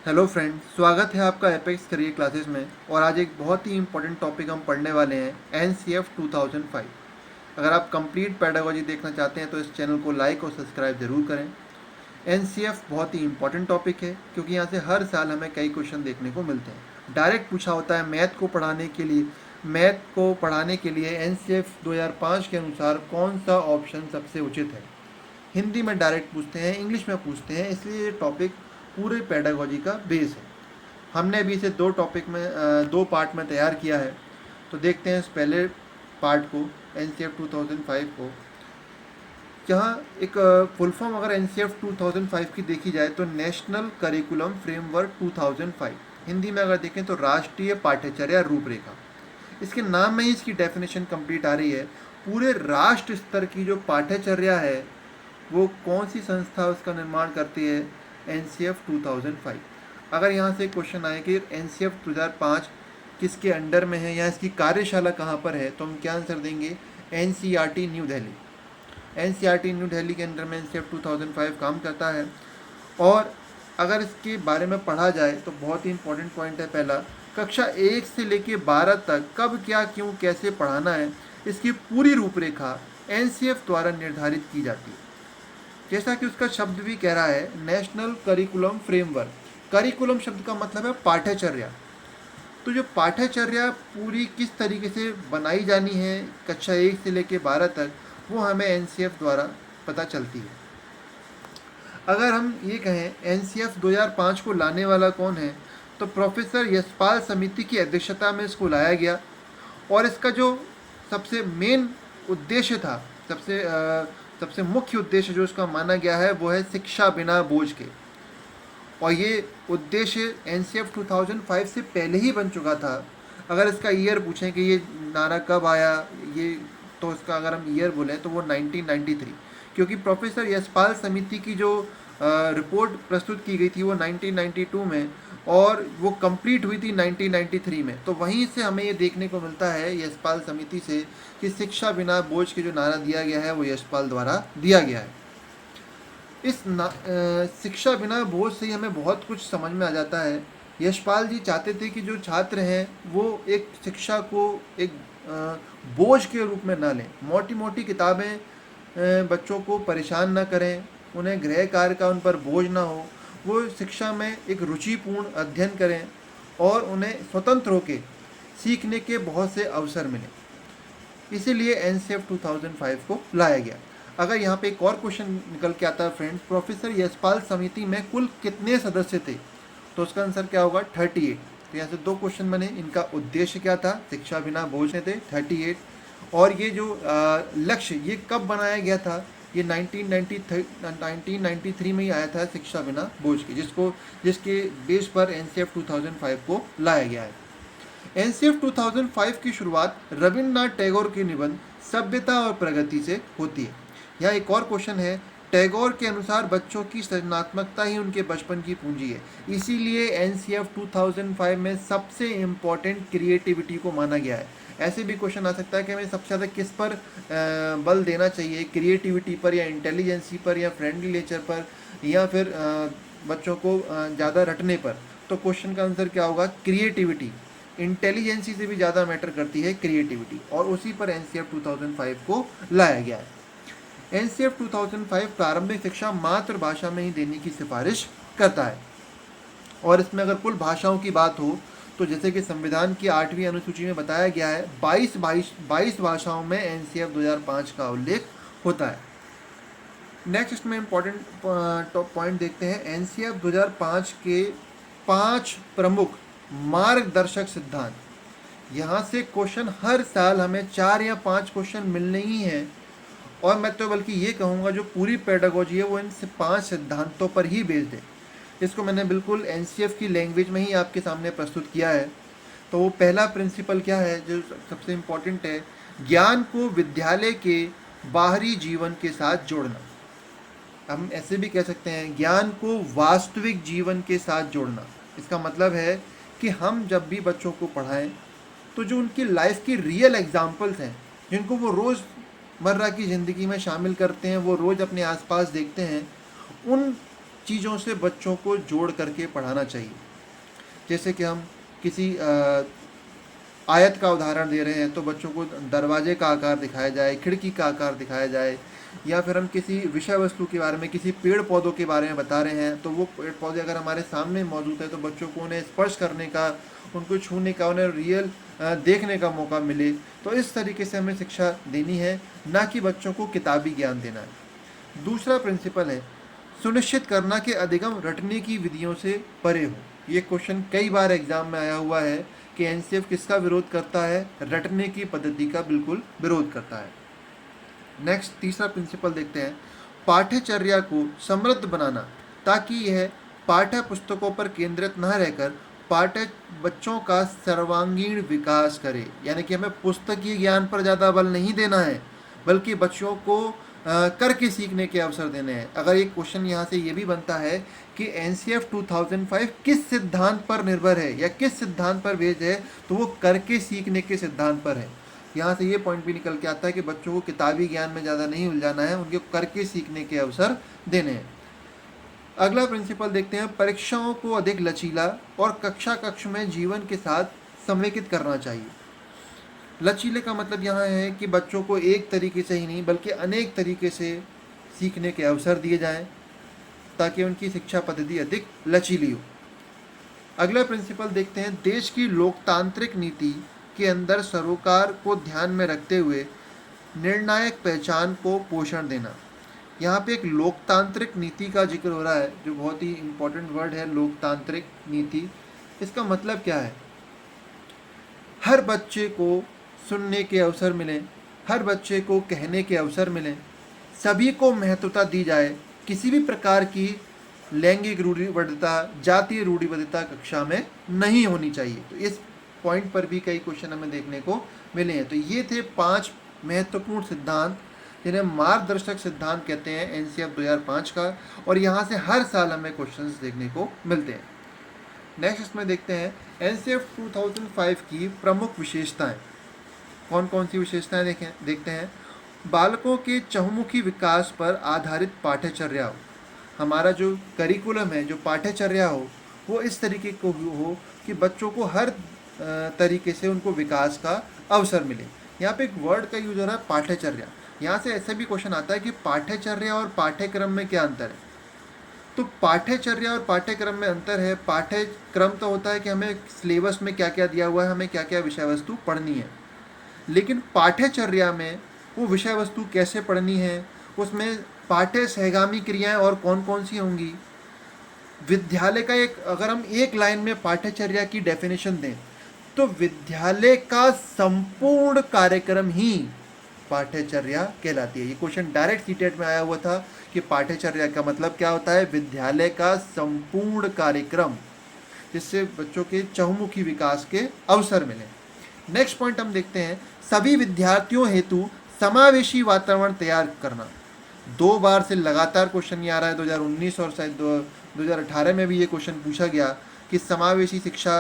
Hello friend, स्वागत है आपका एपेक्स करियर क्लासेस में। और आज एक बहुत ही इंपॉर्टेंट टॉपिक हम पढ़ने वाले हैं, एनसीएफ 2005। अगर आप कंप्लीट पेडागोजी देखना चाहते हैं तो इस चैनल को लाइक और सब्सक्राइब जरूर करें। एनसीएफ बहुत ही इंपॉर्टेंट टॉपिक है क्योंकि यहाँ से हर साल हमें कई क्वेश्चन देखने को मिलते हैं। डायरेक्ट पूछा होता है मैथ को पढ़ाने के लिए एनसीएफ 2005 के अनुसार कौन सा ऑप्शन सबसे उचित है। हिंदी में डायरेक्ट पूछते हैं, इंग्लिश में पूछते हैं, इसलिए ये टॉपिक पूरे पेडागोजी का बेस है। हमने अभी इसे दो पार्ट में तैयार किया है। तो देखते हैं इस पहले पार्ट को, एन सी एफ 2005 को। जहाँ एक फुल फॉर्म अगर एन सी एफ 2005 की देखी जाए तो नेशनल करिकुलम फ्रेमवर्क 2005, हिंदी में अगर देखें तो राष्ट्रीय पाठ्यचर्या रूपरेखा। इसके नाम में ही इसकी डेफिनेशन कंप्लीट आ रही है। पूरे राष्ट्र स्तर की जो पाठ्यचर्या है वो कौन सी संस्था उसका निर्माण करती है, एन सी एफ 2005। अगर यहाँ से क्वेश्चन आए कि एन सी एफ 2005 किसके अंडर में है या इसकी कार्यशाला कहाँ पर है, तो हम क्या आंसर देंगे, N C R T New Delhi. N C R T New Delhi के अंडर में एन सी एफ 2005 काम करता है। और अगर इसके बारे में पढ़ा जाए तो बहुत ही इंपॉर्टेंट पॉइंट है पहला, कक्षा 1 से लेकर 12 तक कब क्या क्यों कैसे पढ़ाना है, इसकी पूरी रूपरेखा एन सी एफ द्वारा निर्धारित की जाती है। जैसा कि उसका शब्द भी कह रहा है, नेशनल करिकुलम फ्रेमवर्क। करिकुलम शब्द का मतलब है पाठ्यचर्या। तो जो पाठ्यचर्या पूरी किस तरीके से बनाई जानी है कक्षा 1 से लेकर 12 तक, वो हमें एनसीएफ द्वारा पता चलती है। अगर हम ये कहें एनसीएफ 2005 को लाने वाला कौन है, तो प्रोफेसर यशपाल समिति की अध्यक्षता में इसको लाया गया। और इसका जो सबसे मेन उद्देश्य था, सबसे मुख्य उद्देश्य जो इसका माना गया है वो है शिक्षा बिना बोझ के। और ये उद्देश्य एनसीएफ 2005 से पहले ही बन चुका था। अगर इसका ईयर पूछें कि ये नारा कब आया, ये तो इसका अगर हम ईयर बोलें तो वो 1993, क्योंकि प्रोफेसर यशपाल समिति की जो रिपोर्ट प्रस्तुत की गई थी वो 1992 में और वो कंप्लीट हुई थी 1993 में। तो वहीं से हमें ये देखने को मिलता है यशपाल समिति से कि शिक्षा बिना बोझ के जो नारा दिया गया है वो यशपाल द्वारा दिया गया है। शिक्षा बिना बोझ से ही हमें बहुत कुछ समझ में आ जाता है। यशपाल जी चाहते थे कि जो छात्र हैं वो एक शिक्षा को एक बोझ के रूप में ना लें। मोटी मोटी किताबें बच्चों को परेशान ना करें, उन्हें गृह कार्य का उन पर बोझ ना हो। वो शिक्षा में एक रुचिपूर्ण अध्ययन करें और उन्हें स्वतंत्र होकर सीखने के बहुत से अवसर मिलें। इसीलिए एनसीएफ 2005 को लाया गया। अगर यहाँ पे एक और क्वेश्चन निकल के आता है फ्रेंड्स, प्रोफेसर यशपाल समिति में कुल कितने सदस्य थे, तो उसका आंसर क्या होगा, 38। तो यहाँ से दो क्वेश्चन बने, इनका उद्देश्य क्या था, शिक्षा बिना बोझ थे 38। और ये जो लक्ष्य ये कब बनाया गया था, ये 1993 में ही आया था, शिक्षा बिना बोझ के, जिसके बेस पर एनसीएफ 2005 को लाया गया है। एनसीएफ 2005 की शुरुआत रविन्द्रनाथ टैगोर के निबंध सभ्यता और प्रगति से होती है। यहाँ एक और क्वेश्चन है, टैगोर के अनुसार बच्चों की सृजनात्मकता ही उनके बचपन की पूंजी है। इसीलिए एनसीएफ 2005 में सबसे इम्पॉर्टेंट क्रिएटिविटी को माना गया है। ऐसे भी क्वेश्चन आ सकता है कि हमें सबसे ज़्यादा किस पर बल देना चाहिए, क्रिएटिविटी पर या इंटेलिजेंसी पर या फ्रेंडली नेचर पर या फिर बच्चों को ज़्यादा रटने पर। तो क्वेश्चन का आंसर क्या होगा, क्रिएटिविटी। इंटेलिजेंसी से भी ज़्यादा मैटर करती है क्रिएटिविटी, और उसी पर एनसीएफ 2005 को लाया गया है। एनसीएफ 2005 प्रारंभिक शिक्षा मातृभाषा में ही देने की सिफारिश करता है। और इसमें अगर कुल भाषाओं की बात हो तो जैसे कि संविधान की 8वीं अनुसूची में बताया गया है, 22 भाषाओं में एनसीएफ 2005 का उल्लेख होता है। नेक्स्ट में इम्पॉर्टेंट पॉइंट देखते हैं, एनसीएफ 2005 के 5 प्रमुख मार्गदर्शक सिद्धांत। यहाँ से क्वेश्चन हर साल हमें 4 या 5 क्वेश्चन मिलने ही हैं। और मैं तो बल्कि ये कहूँगा जो पूरी पेडागोजी है वो इन 5 सिद्धांतों पर ही बेस्ड है। इसको मैंने बिल्कुल एनसीएफ की लैंग्वेज में ही आपके सामने प्रस्तुत किया है। तो वो पहला प्रिंसिपल क्या है जो सबसे इम्पोर्टेंट है, ज्ञान को विद्यालय के बाहरी जीवन के साथ जोड़ना। हम ऐसे भी कह सकते हैं, ज्ञान को वास्तविक जीवन के साथ जोड़ना। इसका मतलब है कि हम जब भी बच्चों को पढ़ाएं तो जो उनकी लाइफ की रियल एग्जाम्पल्स हैं, जिनको वो रोज़मर्रा की ज़िंदगी में शामिल करते हैं, वो रोज़ अपने आसपास देखते हैं, उन चीज़ों से बच्चों को जोड़ करके पढ़ाना चाहिए। जैसे कि हम किसी आयत का उदाहरण दे रहे हैं तो बच्चों को दरवाजे का आकार दिखाया जाए, खिड़की का आकार दिखाया जाए, या फिर हम किसी विषय वस्तु के बारे में, किसी पेड़ पौधों के बारे में बता रहे हैं तो वो पेड़ पौधे अगर हमारे सामने मौजूद है तो बच्चों को उन्हें स्पर्श करने का, उनको छूने का, उन्हें रियल देखने का मौका मिले। तो इस तरीके से हमें शिक्षा देनी है, ना कि बच्चों को किताबी ज्ञान देना है। दूसरा प्रिंसिपल है सुनिश्चित करना कि अधिगम रटने की विधियों से परे हो। ये क्वेश्चन कई बार एग्जाम में आया हुआ है कि एनसीएफ किसका विरोध करता है? रटने की पद्धति का बिल्कुल विरोध करता है। नेक्स्ट तीसरा प्रिंसिपल देखते हैं, पाठ्यचर्या को समृद्ध बनाना ताकि यह पाठ्य पुस्तकों पर केंद्रित न रहकर पाठ्य बच्चों का सर्वांगीण विकास करे। यानी कि हमें पुस्तकीय ज्ञान पर ज़्यादा बल नहीं देना है, बल्कि बच्चों को करके सीखने के अवसर देने हैं। अगर एक क्वेश्चन यहाँ से ये भी बनता है कि एनसीएफ 2005 किस सिद्धांत पर निर्भर है या किस सिद्धांत पर बेस्ड है, तो वो करके सीखने के सिद्धांत पर है। यहाँ से ये पॉइंट भी निकल के आता है कि बच्चों को किताबी ज्ञान में ज़्यादा नहीं उलझाना है, उनके करके सीखने के अवसर देने हैं। अगला प्रिंसिपल देखते हैं, परीक्षाओं को अधिक लचीला और कक्षा कक्ष में जीवन के साथ समेकित करना चाहिए। लचीले का मतलब यहाँ है कि बच्चों को एक तरीके से ही नहीं बल्कि अनेक तरीके से सीखने के अवसर दिए जाएं ताकि उनकी शिक्षा पद्धति अधिक लचीली हो। अगला प्रिंसिपल देखते हैं, देश की लोकतांत्रिक नीति के अंदर सरोकार को ध्यान में रखते हुए निर्णायक पहचान को पोषण देना। यहाँ पे एक लोकतांत्रिक नीति का जिक्र हो रहा है, जो बहुत ही इम्पोर्टेंट वर्ड है, लोकतांत्रिक नीति। इसका मतलब क्या है? हर बच्चे को सुनने के अवसर मिलें, हर बच्चे को कहने के अवसर मिलें, सभी को महत्वता दी जाए, किसी भी प्रकार की लैंगिक रूढ़िबद्धता, जातीय रूढ़िबद्धता कक्षा में नहीं होनी चाहिए। तो इस पॉइंट पर भी कई क्वेश्चन हमें देखने को मिले हैं। तो ये थे 5 महत्वपूर्ण सिद्धांत जिन्हें मार्गदर्शक सिद्धांत कहते हैं एनसीएफ 2005 का, और यहाँ से हर साल हमें क्वेश्चंस देखने को मिलते हैं। नेक्स्ट इसमें देखते हैं एनसीएफ 2005 की प्रमुख विशेषताएं। कौन कौन सी विशेषताएं देखते हैं। बालकों के चहुमुखी विकास पर आधारित पाठ्यचर्या हो। हमारा जो करिकुलम है, जो पाठ्यचर्या हो, वो इस तरीके को हो कि बच्चों को हर तरीके से उनको विकास का अवसर मिले। यहाँ पे एक वर्ड का यूज हो रहा है, पाठ्यचर्या। यहाँ से ऐसा भी क्वेश्चन आता है कि पाठ्यचर्या और पाठ्यक्रम में क्या अंतर है। तो पाठ्यचर्या और पाठ्यक्रम में अंतर है। पाठ्यक्रम तो होता है कि हमें सिलेबस में क्या क्या दिया हुआ है, हमें क्या क्या विषय वस्तु पढ़नी है, लेकिन पाठ्यचर्या में वो विषय वस्तु कैसे पढ़नी है, उसमें पाठ्य सहगामी क्रियाएं और कौन कौन सी होंगी। विद्यालय का अगर हम एक लाइन में पाठ्यचर्या की डेफिनेशन दें तो विद्यालय का संपूर्ण कार्यक्रम ही पाठ्यचर्या कहलाती है। ये क्वेश्चन डायरेक्ट सीटेट में आया हुआ था कि पाठ्यचर्या का मतलब क्या होता है? विद्यालय का संपूर्ण कार्यक्रम, जिससे बच्चों के चहुमुखी विकास के अवसर मिले। नेक्स्ट पॉइंट हम देखते हैं, सभी विद्यार्थियों हेतु समावेशी वातावरण तैयार करना। 2 बार से लगातार क्वेश्चन ये आ रहा है, 2019 और शायद 2018 में भी ये क्वेश्चन पूछा गया कि समावेशी शिक्षा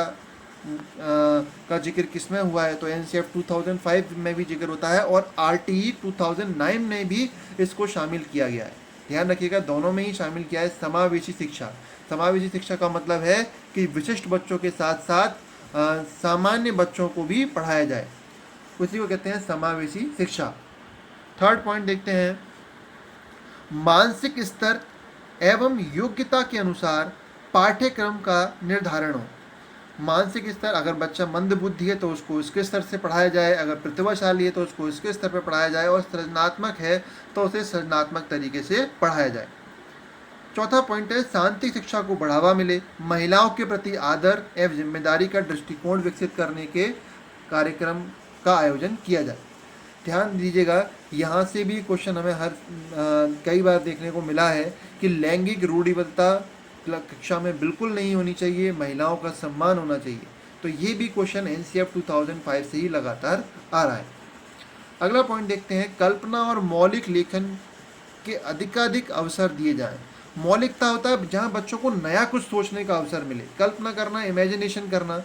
का जिक्र किसमें हुआ है। तो एनसीएफ 2005 में भी जिक्र होता है और आरटीई 2009 में भी इसको शामिल किया गया है। ध्यान रखिएगा, दोनों में ही शामिल किया है समावेशी शिक्षा। समावेशी शिक्षा का मतलब है कि विशिष्ट बच्चों के साथ साथ सामान्य बच्चों को भी पढ़ाया जाए, उसी को कहते हैं समावेशी शिक्षा। थर्ड पॉइंट देखते हैं, मानसिक स्तर एवं योग्यता के अनुसार पाठ्यक्रम का निर्धारण हो। मानसिक स्तर, अगर बच्चा मंद बुद्धि है तो उसको इसके स्तर से पढ़ाया जाए, अगर प्रतिभाशाली है तो उसको इसके स्तर पर पढ़ाया जाए, और सृजनात्मक है तो उसे सृजनात्मक तरीके से पढ़ाया जाए। चौथा पॉइंट है, शांति शिक्षा को बढ़ावा मिले, महिलाओं के प्रति आदर एवं जिम्मेदारी का दृष्टिकोण विकसित करने के कार्यक्रम का आयोजन किया जाए। ध्यान दीजिएगा, यहाँ से भी क्वेश्चन हमें कई बार देखने को मिला है कि लैंगिक रूढ़िबद्धता कक्षा में बिल्कुल नहीं होनी चाहिए, महिलाओं का सम्मान होना चाहिए। तो ये भी क्वेश्चन एनसीएफ 2005 से ही लगातार आ रहा है। अगला पॉइंट देखते हैं, कल्पना और मौलिक लेखन के अधिकाधिक अवसर दिए जाएं। मौलिकता होता है जहाँ बच्चों को नया कुछ सोचने का अवसर मिले, कल्पना करना, इमेजिनेशन करना।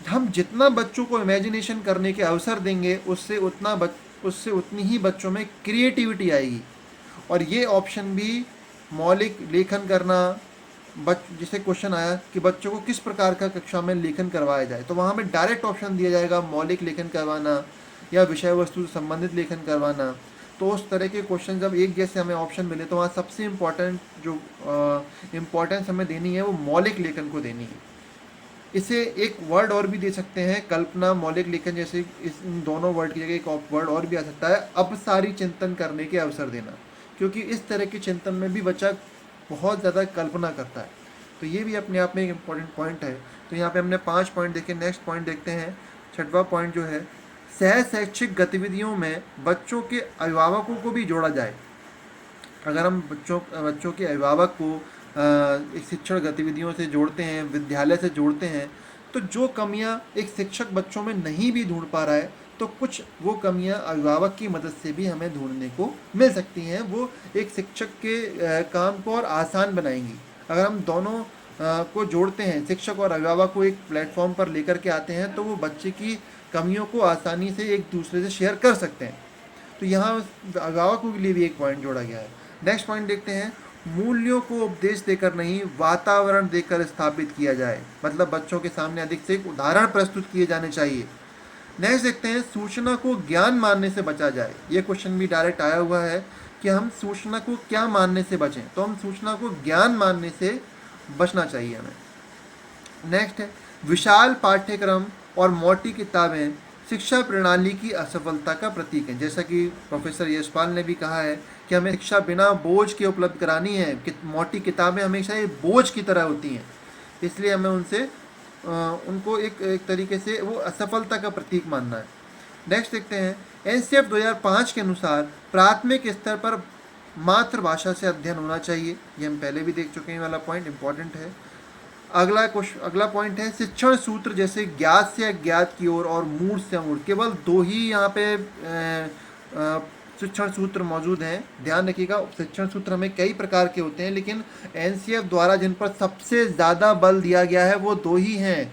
हम जितना बच्चों को इमेजिनेशन करने के अवसर देंगे उससे उतनी ही बच्चों में क्रिएटिविटी आएगी। और ये ऑप्शन भी मौलिक लेखन करना, जैसे क्वेश्चन आया कि बच्चों को किस प्रकार का कक्षा में लेखन करवाया जाए, तो वहाँ हमें डायरेक्ट ऑप्शन दिया जाएगा मौलिक लेखन करवाना या विषय वस्तु से संबंधित लेखन करवाना। तो उस तरह के क्वेश्चन जब एक जैसे हमें ऑप्शन मिले तो वहाँ सबसे इम्पोर्टेंट जो इम्पोर्टेंस हमें देनी है वो मौलिक लेखन को देनी है। इसे एक वर्ड और भी दे सकते हैं, कल्पना, मौलिक लेखन, जैसे इन दोनों वर्ड की जगह एक वर्ड और भी आ सकता है, अपसारी चिंतन करने के अवसर देना, क्योंकि इस तरह के चिंतन में भी बच्चा बहुत ज़्यादा कल्पना करता है। तो ये भी अपने आप में एक इम्पॉर्टेंट पॉइंट है। तो यहाँ पे हमने 5 पॉइंट देखे। नेक्स्ट पॉइंट देखते हैं, 6वां पॉइंट जो है, सह शैक्षिक गतिविधियों में बच्चों के अभिभावकों को भी जोड़ा जाए। अगर हम बच्चों के अभिभावक को एक शिक्षण गतिविधियों से जोड़ते हैं, विद्यालय से जोड़ते हैं, तो जो कमियां एक शिक्षक बच्चों में नहीं भी ढूंढ पा रहा है, तो कुछ वो कमियां अभिभावक की मदद से भी हमें ढूंढने को मिल सकती हैं। वो एक शिक्षक के काम को और आसान बनाएंगी। अगर हम दोनों को जोड़ते हैं, शिक्षक और अभिभावक को एक प्लेटफॉर्म पर लेकर के आते हैं, तो वो बच्चे की कमियों को आसानी से एक दूसरे से शेयर कर सकते हैं। तो यहाँ अभिभावकों के लिए भी एक पॉइंट जोड़ा गया है। नेक्स्ट पॉइंट देखते हैं, मूल्यों को उपदेश देकर नहीं वातावरण देकर स्थापित किया जाए, मतलब बच्चों के सामने अधिक से उदाहरण प्रस्तुत किए जाने चाहिए। नेक्स्ट देखते हैं, सूचना को ज्ञान मानने से बचा जाए। ये क्वेश्चन भी डायरेक्ट आया हुआ है कि हम सूचना को क्या मानने से बचें, तो हम सूचना को ज्ञान मानने से बचना चाहिए हमें। नेक्स्ट है, विशाल पाठ्यक्रम और मोटी किताबें शिक्षा प्रणाली की असफलता का प्रतीक है। जैसा कि प्रोफेसर यशपाल ने भी कहा है कि हमें शिक्षा बिना बोझ के उपलब्ध करानी है, कि मोटी किताबें हमेशा ये बोझ की तरह होती हैं, इसलिए हमें उनको एक तरीके से वो असफलता का प्रतीक मानना है। नेक्स्ट देखते हैं, एनसीएफ 2005 के अनुसार प्राथमिक स्तर पर मातृभाषा से अध्ययन होना चाहिए। ये हम पहले भी देख चुके हैं, वाला पॉइंट इंपॉर्टेंट है। अगला पॉइंट है, शिक्षण सूत्र जैसे ज्ञात से अज्ञात की ओर और मूढ़ से अमूढ़, केवल 2 ही यहाँ पे शिक्षण सूत्र मौजूद हैं। ध्यान रखिएगा, शिक्षण सूत्र हमें कई प्रकार के होते हैं, लेकिन एनसीएफ द्वारा जिन पर सबसे ज़्यादा बल दिया गया है वो 2 ही हैं,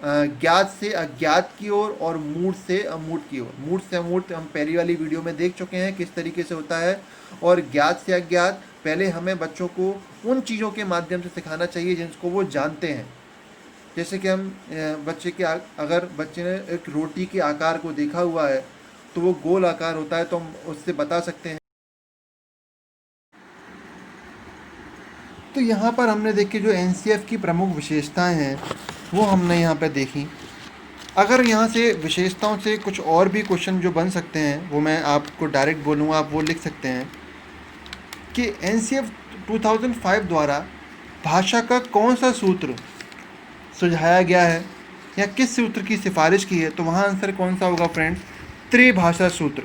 ज्ञात से अज्ञात की ओर और मूढ़ से अमूढ़ की ओर। मूढ़ से अमूढ़ हम पहली वाली वीडियो में देख चुके हैं किस तरीके से होता है, और ज्ञात से अज्ञात पहले हमें बच्चों को उन चीज़ों के माध्यम से सिखाना चाहिए जिनको वो जानते हैं। जैसे कि हम अगर बच्चे ने एक रोटी के आकार को देखा हुआ है तो वो गोल आकार होता है, तो हम उससे बता सकते हैं। तो यहाँ पर हमने देखी जो एनसीएफ की प्रमुख विशेषताएं हैं वो हमने यहाँ पे देखी। अगर यहाँ से विशेषताओं से कुछ और भी क्वेश्चन जो बन सकते हैं वो मैं आपको डायरेक्ट बोलूँगा, आप वो लिख सकते हैं कि एनसीएफ 2005 द्वारा भाषा का कौन सा सूत्र सुझाया गया है या किस सूत्र की सिफारिश की है, तो वहाँ आंसर कौन सा होगा फ्रेंड्स, त्रिभाषा सूत्र।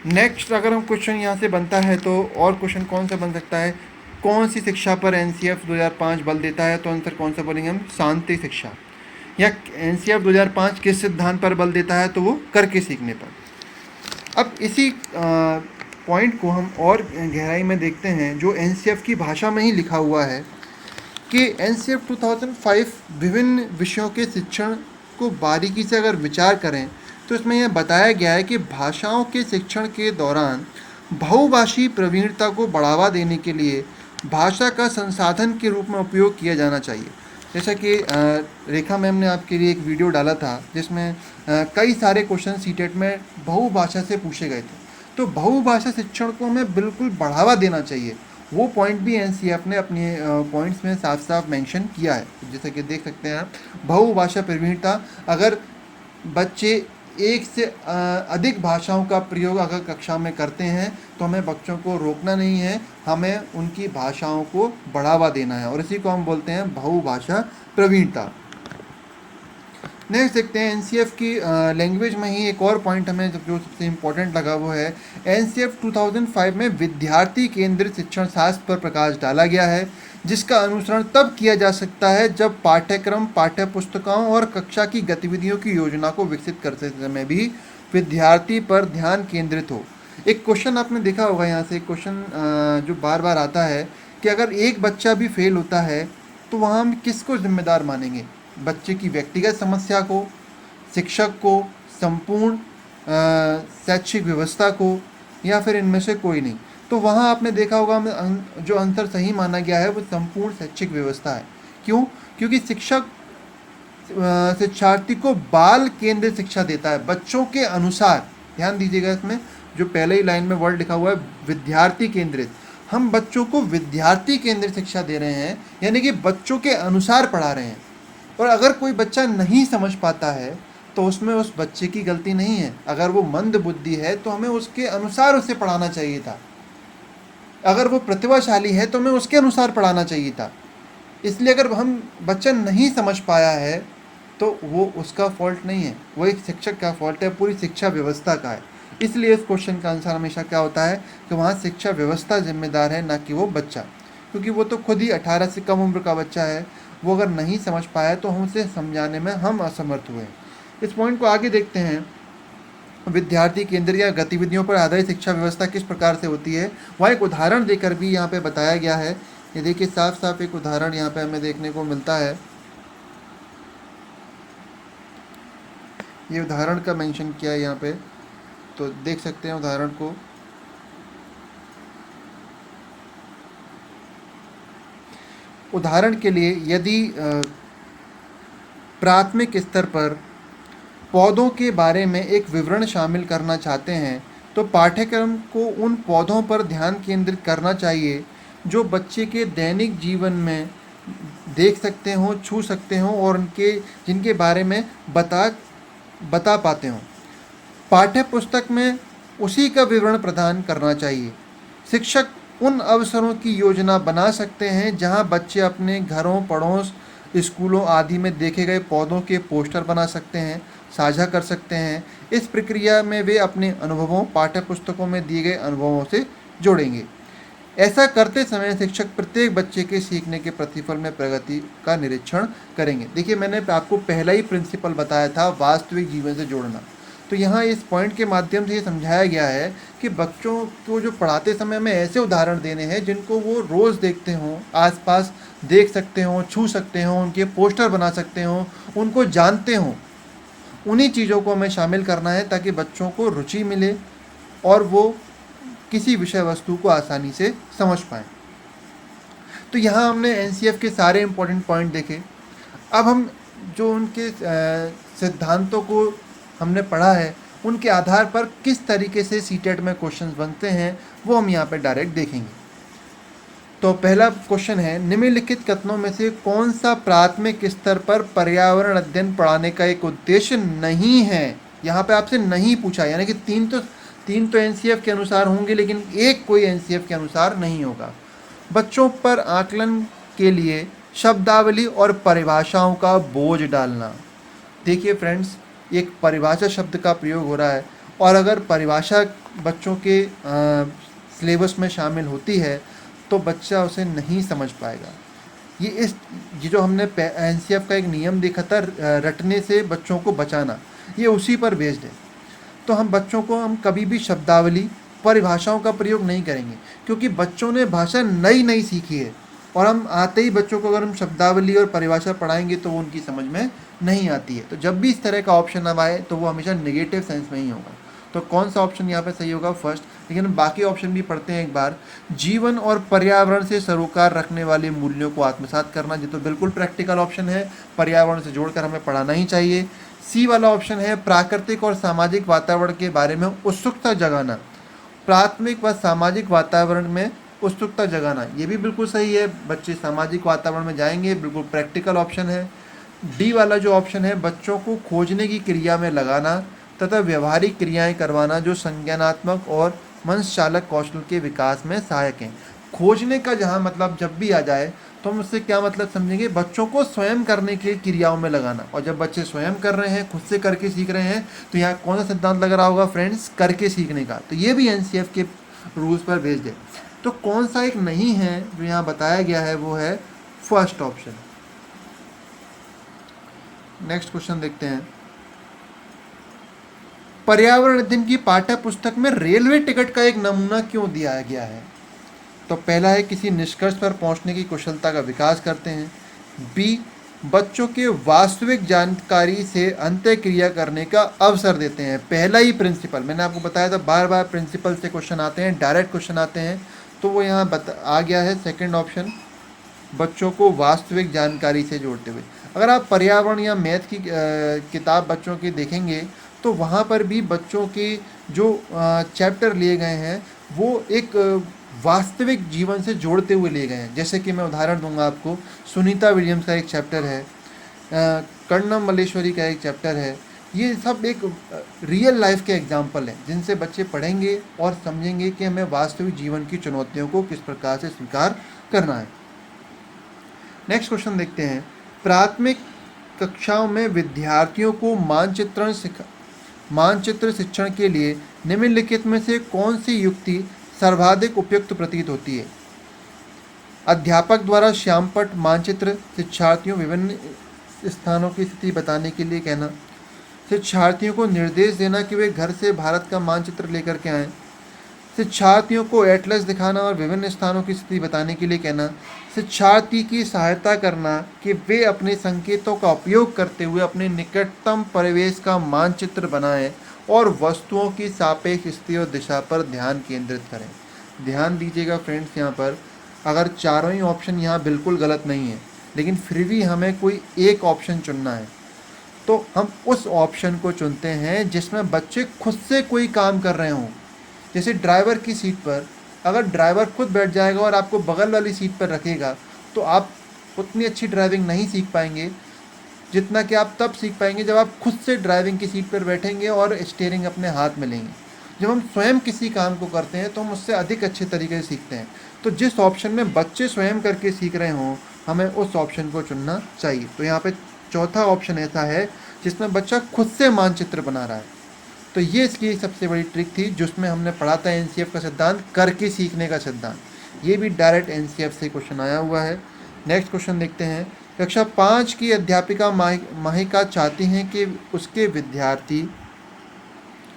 नेक्स्ट अगर हम क्वेश्चन यहाँ से बनता है तो और क्वेश्चन कौन सा बन सकता है, कौन सी शिक्षा पर एनसीएफ 2005 बल देता है, तो आंसर कौन सा बोलेंगे हम, शांति शिक्षा। या एनसीएफ 2005 किस सिद्धांत पर बल देता है, तो वो करके सीखने पर। अब इसी पॉइंट को हम और गहराई में देखते हैं जो एनसीएफ की भाषा में ही लिखा हुआ है कि एनसीएफ 2005 विभिन्न विषयों के शिक्षण को बारीकी से अगर विचार करें तो इसमें यह बताया गया है कि भाषाओं के शिक्षण के दौरान बहुभाषी प्रवीणता को बढ़ावा देने के लिए भाषा का संसाधन के रूप में उपयोग किया जाना चाहिए। जैसा कि रेखा मैम ने आपके लिए एक वीडियो डाला था जिसमें कई सारे क्वेश्चन सीटेट में बहुभाषा से पूछे गए थे, तो बहुभाषा शिक्षण को हमें बिल्कुल बढ़ावा देना चाहिए। वो पॉइंट भी एनसीएफ ने अपने पॉइंट्स में साफ साफ मेंशन किया है। जैसे कि देख सकते हैं आप, बहुभाषा प्रवीणता, अगर बच्चे एक से अधिक भाषाओं का प्रयोग अगर कक्षा में करते हैं तो हमें बच्चों को रोकना नहीं है, हमें उनकी भाषाओं को बढ़ावा देना है, और इसी को हम बोलते हैं बहुभाषा प्रवीणता। नेक्स्ट देखते हैं, एनसीएफ की लैंग्वेज में ही एक और पॉइंट हमें जो सबसे इम्पोर्टेंट लगा वो है, एनसीएफ 2005 में विद्यार्थी केंद्रित शिक्षण शास्त्र पर प्रकाश डाला गया है, जिसका अनुसरण तब किया जा सकता है जब पाठ्यक्रम, पाठ्य पुस्तकों और कक्षा की गतिविधियों की योजना को विकसित करते समय भी विद्यार्थी पर ध्यान केंद्रित हो। एक क्वेश्चन आपने देखा होगा, यहाँ से एक क्वेश्चन जो बार बार आता है कि अगर एक बच्चा भी फेल होता है तो वहाँ हम किसको जिम्मेदार मानेंगे, बच्चे की व्यक्तिगत समस्या को, शिक्षक को, संपूर्ण शैक्षिक व्यवस्था को, या फिर इनमें से कोई नहीं। तो वहाँ आपने देखा होगा जो आंसर सही माना गया है वो संपूर्ण शैक्षिक व्यवस्था है। क्यों? क्योंकि शिक्षक शिक्षार्थी को बाल केंद्रित शिक्षा देता है, बच्चों के अनुसार। ध्यान दीजिएगा, इसमें जो पहले ही लाइन में वर्ड लिखा हुआ है विद्यार्थी केंद्रित, हम बच्चों को विद्यार्थी केंद्रित शिक्षा दे रहे हैं, यानी कि बच्चों के अनुसार पढ़ा रहे हैं। और अगर कोई बच्चा नहीं समझ पाता है तो उसमें उस बच्चे की गलती नहीं है। अगर वो मंद बुद्धि है तो हमें उसके अनुसार उसे पढ़ाना चाहिए था। अगर वो प्रतिभाशाली है तो हमें उसके अनुसार पढ़ाना चाहिए था। इसलिए अगर हम बच्चा नहीं समझ पाया है तो वो उसका फॉल्ट नहीं है, वो एक शिक्षक का फॉल्ट है, पूरी शिक्षा व्यवस्था का है। इसलिए इस क्वेश्चन का आंसर हमेशा क्या होता है कि वहाँ शिक्षा व्यवस्था जिम्मेदार है, ना कि वो बच्चा। क्योंकि वो तो खुद ही 18 से कम उम्र का बच्चा है, वो अगर नहीं समझ पाया तो हम उसे समझाने में हम असमर्थ हुए। इस पॉइंट को आगे देखते हैं। विद्यार्थी केंद्र या गतिविधियों पर आधारित शिक्षा व्यवस्था किस प्रकार से होती है, वह एक उदाहरण देकर भी यहाँ पे बताया गया है। ये देखिए, साफ साफ एक उदाहरण यहाँ पे हमें देखने को मिलता है। ये उदाहरण का मेंशन किया है यहाँ पे, तो देख सकते हैं उदाहरण को। उदाहरण के लिए, यदि प्राथमिक स्तर पर पौधों के बारे में एक विवरण शामिल करना चाहते हैं तो पाठ्यक्रम को उन पौधों पर ध्यान केंद्रित करना चाहिए जो बच्चे के दैनिक जीवन में देख सकते हों, छू सकते हों और जिनके बारे में बता पाते हों। पाठ्य पुस्तक में उसी का विवरण प्रदान करना चाहिए। शिक्षक उन अवसरों की योजना बना सकते हैं जहां बच्चे अपने घरों, पड़ोस, स्कूलों आदि में देखे गए पौधों के पोस्टर बना सकते हैं, साझा कर सकते हैं। इस प्रक्रिया में वे अपने अनुभवों, पाठ्य पुस्तकों में दिए गए अनुभवों से जोड़ेंगे। ऐसा करते समय शिक्षक प्रत्येक बच्चे के सीखने के प्रतिफल में प्रगति का निरीक्षण करेंगे। देखिए, मैंने आपको पहला ही प्रिंसिपल बताया था, वास्तविक जीवन से जोड़ना। तो यहाँ इस पॉइंट के माध्यम से ये समझाया गया है कि बच्चों को जो पढ़ाते समय हमें ऐसे उदाहरण देने हैं जिनको वो रोज़ देखते हों, आसपास देख सकते हों, छू सकते हों, उनके पोस्टर बना सकते हों, उनको जानते हों। उन्हीं चीज़ों को हमें शामिल करना है ताकि बच्चों को रुचि मिले और वो किसी विषय वस्तु को आसानी से समझ पाएँ। तो यहाँ हमने एनसीएफ के सारे इम्पोर्टेंट पॉइंट देखे। अब हम जो उनके सिद्धांतों को हमने पढ़ा है, उनके आधार पर किस तरीके से सीटेट में क्वेश्चंस बनते हैं वो हम यहाँ पे डायरेक्ट देखेंगे। तो पहला क्वेश्चन है, निम्नलिखित कथनों में से कौन सा प्राथमिक स्तर पर पर्यावरण अध्ययन पढ़ाने का एक उद्देश्य नहीं है। यहाँ पे आपसे नहीं पूछा, यानी कि तीन तो एनसीएफ के अनुसार होंगे लेकिन एक कोई एनसीएफ के अनुसार नहीं होगा। बच्चों पर आकलन के लिए शब्दावली और परिभाषाओं का बोझ डालना। देखिए फ्रेंड्स, एक परिभाषा शब्द का प्रयोग हो रहा है और अगर परिभाषा बच्चों के सिलेबस में शामिल होती है तो बच्चा उसे नहीं समझ पाएगा। ये जो हमने एनसीएफ का एक नियम देखा था, रटने से बच्चों को बचाना, ये उसी पर बेस्ड है। तो हम बच्चों को कभी भी शब्दावली, परिभाषाओं का प्रयोग नहीं करेंगे क्योंकि बच्चों ने भाषा नई सीखी है और हम आते ही बच्चों को अगर हम शब्दावली और परिभाषा पढ़ाएंगे तो वो उनकी समझ में नहीं आती है। तो जब भी इस तरह का ऑप्शन अब आए तो वो हमेशा नेगेटिव सेंस में ही होगा। तो कौन सा ऑप्शन यहाँ पे सही होगा? फर्स्ट। लेकिन हम बाकी ऑप्शन भी पढ़ते हैं एक बार। जीवन और पर्यावरण से सरोकार रखने वाले मूल्यों को आत्मसात करना, ये तो बिल्कुल प्रैक्टिकल ऑप्शन है, पर्यावरण से जोड़कर हमें पढ़ाना ही चाहिए। सी वाला ऑप्शन है, प्राकृतिक और सामाजिक वातावरण के बारे में उत्सुकता जगाना। प्राथमिक व सामाजिक वातावरण में उत्सुकता जगाना, ये भी बिल्कुल सही है, बच्चे सामाजिक वातावरण में जाएंगे, बिल्कुल प्रैक्टिकल ऑप्शन है। डी वाला जो ऑप्शन है, बच्चों को खोजने की क्रिया में लगाना तथा व्यवहारिक क्रियाएं करवाना जो संज्ञानात्मक और मनश्चालक कौशल के विकास में सहायक हैं। खोजने का जहाँ मतलब जब भी आ जाए तो हम उससे क्या मतलब समझेंगे? बच्चों को स्वयं करने की क्रियाओं में लगाना। और जब बच्चे स्वयं कर रहे हैं, खुद से करके सीख रहे हैं, तो यहाँ कौन सा सिद्धांत लग रहा होगा फ्रेंड्स? करके सीखने का। तो ये भी एनसीएफ के रूल्स पर बेस्ड है। तो कौन सा एक नहीं है जो यहाँ बताया गया है, वो है फर्स्ट ऑप्शन। नेक्स्ट क्वेश्चन देखते हैं। पर्यावरण अध्ययन की पाठ्य पुस्तक में रेलवे टिकट का एक नमूना क्यों दिया गया है? तो पहला है, किसी निष्कर्ष पर पहुंचने की कुशलता का विकास करते हैं। बी, बच्चों के वास्तविक जानकारी से अंतःक्रिया करने का अवसर देते हैं। पहला ही प्रिंसिपल, मैंने आपको बताया था बार बार प्रिंसिपल से क्वेश्चन आते हैं, डायरेक्ट क्वेश्चन आते हैं, तो वो यहाँ आ गया है सेकंड ऑप्शन, बच्चों को वास्तविक जानकारी से जोड़ते हुए। अगर आप पर्यावरण या मैथ की किताब बच्चों की देखेंगे तो वहाँ पर भी बच्चों के जो चैप्टर लिए गए हैं वो एक वास्तविक जीवन से जोड़ते हुए लिए गए हैं। जैसे कि मैं उदाहरण दूंगा आपको, सुनीता विलियम्स का एक चैप्टर है, कर्णम मल्लेश्वरी का एक चैप्टर है। ये सब एक रियल लाइफ के एग्जाम्पल हैं जिनसे बच्चे पढ़ेंगे और समझेंगे कि हमें वास्तविक जीवन की चुनौतियों को किस प्रकार से स्वीकार करना है। नेक्स्ट क्वेश्चन देखते हैं। प्राथमिक कक्षाओं में विद्यार्थियों को मानचित्र शिक्षण के लिए निम्नलिखित में से कौन सी युक्ति सर्वाधिक उपयुक्त प्रतीत होती है? अध्यापक द्वारा श्यामपट्ट मानचित्र शिक्षार्थियों विभिन्न स्थानों की स्थिति बताने के लिए कहना, शिक्षार्थियों को निर्देश देना कि वे घर से भारत का मानचित्र लेकर के आएँ, शिक्षार्थियों को एटलस दिखाना और विभिन्न स्थानों की स्थिति बताने के लिए कहना, शिक्षार्थी की सहायता करना कि वे अपने संकेतों का उपयोग करते हुए अपने निकटतम परिवेश का मानचित्र बनाएं और वस्तुओं की सापेक्ष स्थिति और दिशा पर ध्यान केंद्रित करें। ध्यान दीजिएगा फ्रेंड्स, यहाँ पर अगर चारों ही ऑप्शन यहाँ बिल्कुल गलत नहीं है, लेकिन फिर भी हमें कोई एक ऑप्शन चुनना है, तो हम उस ऑप्शन को चुनते हैं जिसमें बच्चे खुद से कोई काम कर रहे हों। जैसे ड्राइवर की सीट पर अगर ड्राइवर खुद बैठ जाएगा और आपको बगल वाली सीट पर रखेगा तो आप उतनी अच्छी ड्राइविंग नहीं सीख पाएंगे जितना कि आप तब सीख पाएंगे जब आप खुद से ड्राइविंग की सीट पर बैठेंगे और स्टीयरिंग अपने हाथ में लेंगे। जब हम स्वयं किसी काम को करते हैं तो हम उससे अधिक अच्छे तरीके से सीखते हैं। तो जिस ऑप्शन में बच्चे स्वयं करके सीख रहे हों हमें उस ऑप्शन को चुनना चाहिए। तो यहाँ पे चौथा ऑप्शन ऐसा है जिसमें बच्चा खुद से मानचित्र बना रहा है। तो ये इसकी एक सबसे बड़ी ट्रिक थी जिसमें हमने पढ़ा था एनसीएफ का सिद्धांत, करके सीखने का सिद्धांत। ये भी डायरेक्ट एनसीएफ से क्वेश्चन आया हुआ है। नेक्स्ट क्वेश्चन देखते हैं। कक्षा 5 की अध्यापिका माहिका चाहती हैं कि उसके विद्यार्थी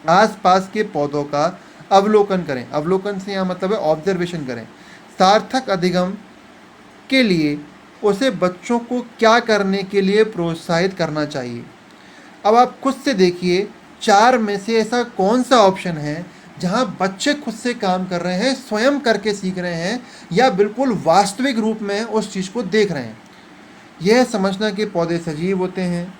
आसपास के पौधों का अवलोकन करें। अवलोकन से यहाँ मतलब है ऑब्जर्वेशन करें। सार्थक अधिगम के लिए उसे बच्चों को क्या करने के लिए प्रोत्साहित करना चाहिए? अब आप खुद से देखिए, 4 में से ऐसा कौन सा ऑप्शन है जहां बच्चे खुद से काम कर रहे हैं, स्वयं करके सीख रहे हैं या बिल्कुल वास्तविक रूप में उस चीज़ को देख रहे हैं? यह समझना कि पौधे सजीव होते हैं,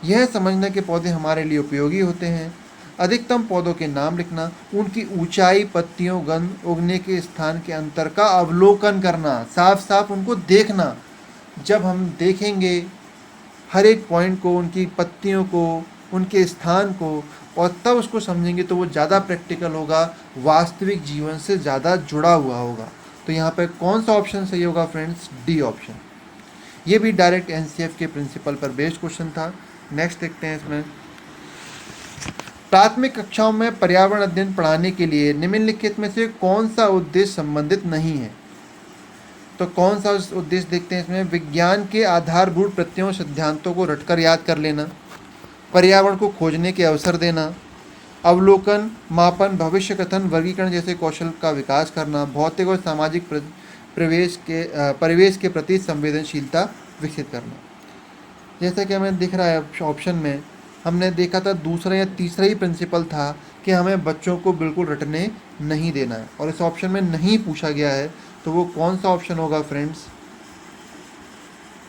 यह समझना कि पौधे हमारे लिए उपयोगी होते हैं, अधिकतम पौधों के नाम लिखना, उनकी ऊंचाई, पत्तियों, गंध, उगने के स्थान के अंतर का अवलोकन करना, साफ साफ उनको देखना। जब हम देखेंगे हर एक पॉइंट को, उनकी पत्तियों को, उनके स्थान को, और तब उसको समझेंगे तो वो ज़्यादा प्रैक्टिकल होगा, वास्तविक जीवन से ज़्यादा जुड़ा हुआ होगा। तो यहाँ पर कौन सा ऑप्शन सही होगा फ्रेंड्स? D option. ये भी डायरेक्ट एनसीएफ के प्रिंसिपल पर बेस्ड क्वेश्चन था। नेक्स्ट देखते हैं इसमें। प्राथमिक कक्षाओं में पर्यावरण अध्ययन पढ़ाने के लिए निम्नलिखित में से कौन सा उद्देश्य संबंधित नहीं है? तो कौन सा उद्देश्य देखते हैं इसमें? विज्ञान के आधारभूत प्रत्ययों सिद्धांतों को रटकर याद कर लेना, पर्यावरण को खोजने के अवसर देना, अवलोकन, मापन, भविष्य कथन, वर्गीकरण जैसे कौशल का विकास करना, भौतिक और सामाजिक परिवेश के प्रति संवेदनशीलता विकसित करना। जैसा कि हमें दिख रहा है ऑप्शन में, हमने देखा था दूसरा या तीसरा ही प्रिंसिपल था कि हमें बच्चों को बिल्कुल रटने नहीं देना है, और इस ऑप्शन में नहीं पूछा गया है। तो वो कौन सा ऑप्शन होगा फ्रेंड्स?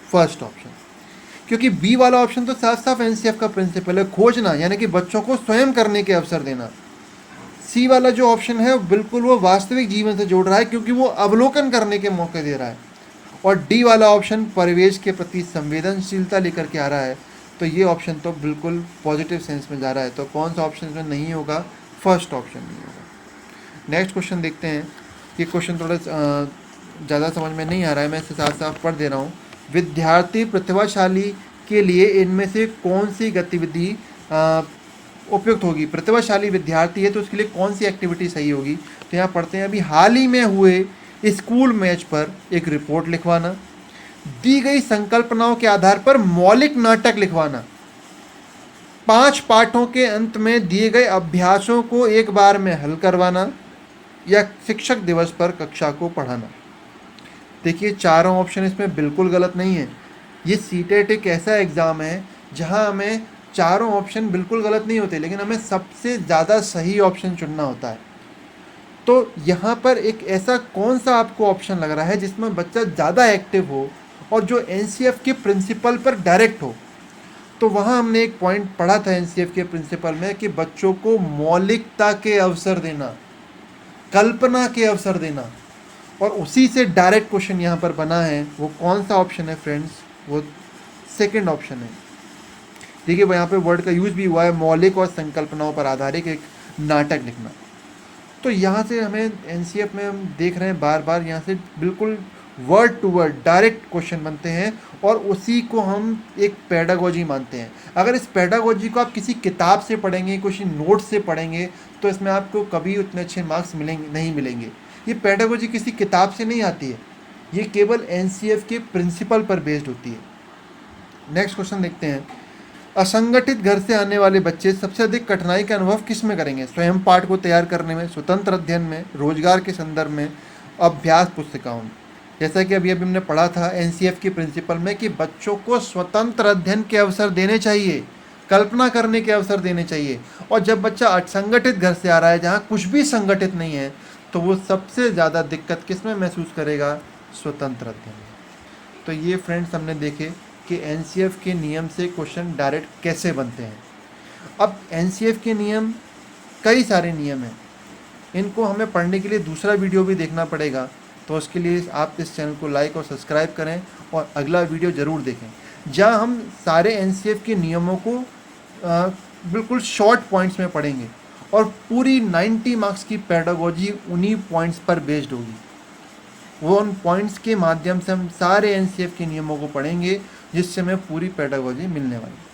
First option. क्योंकि बी वाला ऑप्शन तो साफ साफ एनसीएफ का प्रिंसिपल है, खोजना, यानी कि बच्चों को स्वयं करने के अवसर देना। सी वाला जो ऑप्शन है बिल्कुल वो वास्तविक जीवन से जोड़ रहा है क्योंकि वो अवलोकन करने के मौके दे रहा है। और डी वाला ऑप्शन परिवेश के प्रति संवेदनशीलता लेकर के आ रहा है। तो ये ऑप्शन तो बिल्कुल पॉजिटिव सेंस में जा रहा है। तो कौन सा ऑप्शन इसमें नहीं होगा? फर्स्ट ऑप्शन नहीं होगा। नेक्स्ट क्वेश्चन देखते हैं। ये क्वेश्चन थोड़ा ज़्यादा समझ में नहीं आ रहा है, मैं इसे साफ साफ पढ़ दे रहा हूँ। विद्यार्थी प्रतिभाशाली के लिए इनमें से कौन सी गतिविधि उपयुक्त होगी? प्रतिभाशाली विद्यार्थी है तो उसके लिए कौन सी एक्टिविटी सही होगी? तो यहाँ पढ़ते हैं। अभी हाल ही में हुए स्कूल मैच पर एक रिपोर्ट लिखवाना, दी गई संकल्पनाओं के आधार पर मौलिक नाटक लिखवाना, 5 पाठों के अंत में दिए गए अभ्यासों को एक बार में हल करवाना, या शिक्षक दिवस पर कक्षा को पढ़ाना। देखिए चारों ऑप्शन इसमें बिल्कुल गलत नहीं है। ये सीटेट एक ऐसा एग्ज़ाम है जहाँ हमें चारों ऑप्शन बिल्कुल गलत नहीं होते, लेकिन हमें सबसे ज़्यादा सही ऑप्शन चुनना होता है। तो यहाँ पर एक ऐसा कौन सा आपको ऑप्शन लग रहा है जिसमें बच्चा ज़्यादा एक्टिव हो और जो एनसीएफ के प्रिंसिपल पर डायरेक्ट हो। तो वहाँ हमने एक पॉइंट पढ़ा था एनसीएफ के प्रिंसिपल में कि बच्चों को मौलिकता के अवसर देना, कल्पना के अवसर देना, और उसी से डायरेक्ट क्वेश्चन यहाँ पर बना है। वो कौन सा ऑप्शन है फ्रेंड्स? वो सेकंड ऑप्शन है। देखिए यहाँ पे वर्ड का यूज़ भी हुआ है, मौलिक और संकल्पनाओं पर आधारित एक नाटक लिखना। तो यहाँ से हमें एनसीएफ में हम देख रहे हैं बार बार यहाँ से बिल्कुल word to word direct question बनते हैं, और उसी को हम एक पेडागोजी मानते हैं। अगर इस पेडागोजी को आप किसी किताब से पढ़ेंगे, किसी नोट से पढ़ेंगे, तो इसमें आपको कभी उतने अच्छे मार्क्स नहीं मिलेंगे। ये पेडागोजी किसी किताब से नहीं आती है, ये केवल एनसीएफ के प्रिंसिपल पर बेस्ड होती है। नेक्स्ट क्वेश्चन देखते हैं। असंगठित घर से आने वाले बच्चे सबसे अधिक कठिनाई का अनुभव किस में करेंगे? स्वयं पाठ को तैयार करने में, स्वतंत्र अध्ययन में, रोजगार के संदर्भ में, अभ्यास पुस्तिकाओं में। जैसा कि अभी हमने पढ़ा था एनसीएफ के प्रिंसिपल में कि बच्चों को स्वतंत्र अध्ययन के अवसर देने चाहिए, कल्पना करने के अवसर देने चाहिए। और जब बच्चा असंगठित घर से आ रहा है जहाँ कुछ भी संगठित नहीं है, तो वो सबसे ज़्यादा दिक्कत किस में महसूस करेगा? स्वतंत्र अध्ययन में। तो ये फ्रेंड्स हमने देखे कि एनसीएफ के नियम से क्वेश्चन डायरेक्ट कैसे बनते हैं। अब एनसीएफ के नियम, कई सारे नियम हैं, इनको हमें पढ़ने के लिए दूसरा वीडियो भी देखना पड़ेगा। तो उसके लिए आप इस चैनल को लाइक और सब्सक्राइब करें और अगला वीडियो ज़रूर देखें, जहाँ हम सारे एनसीएफ के नियमों को बिल्कुल शॉर्ट पॉइंट्स में पढ़ेंगे, और पूरी 90 मार्क्स की पेडागोजी उन्हीं पॉइंट्स पर बेस्ड होगी। वो उन पॉइंट्स के माध्यम से हम सारे एनसीएफ के नियमों को पढ़ेंगे, जिससे हमें पूरी पेडागोजी मिलने वाली है।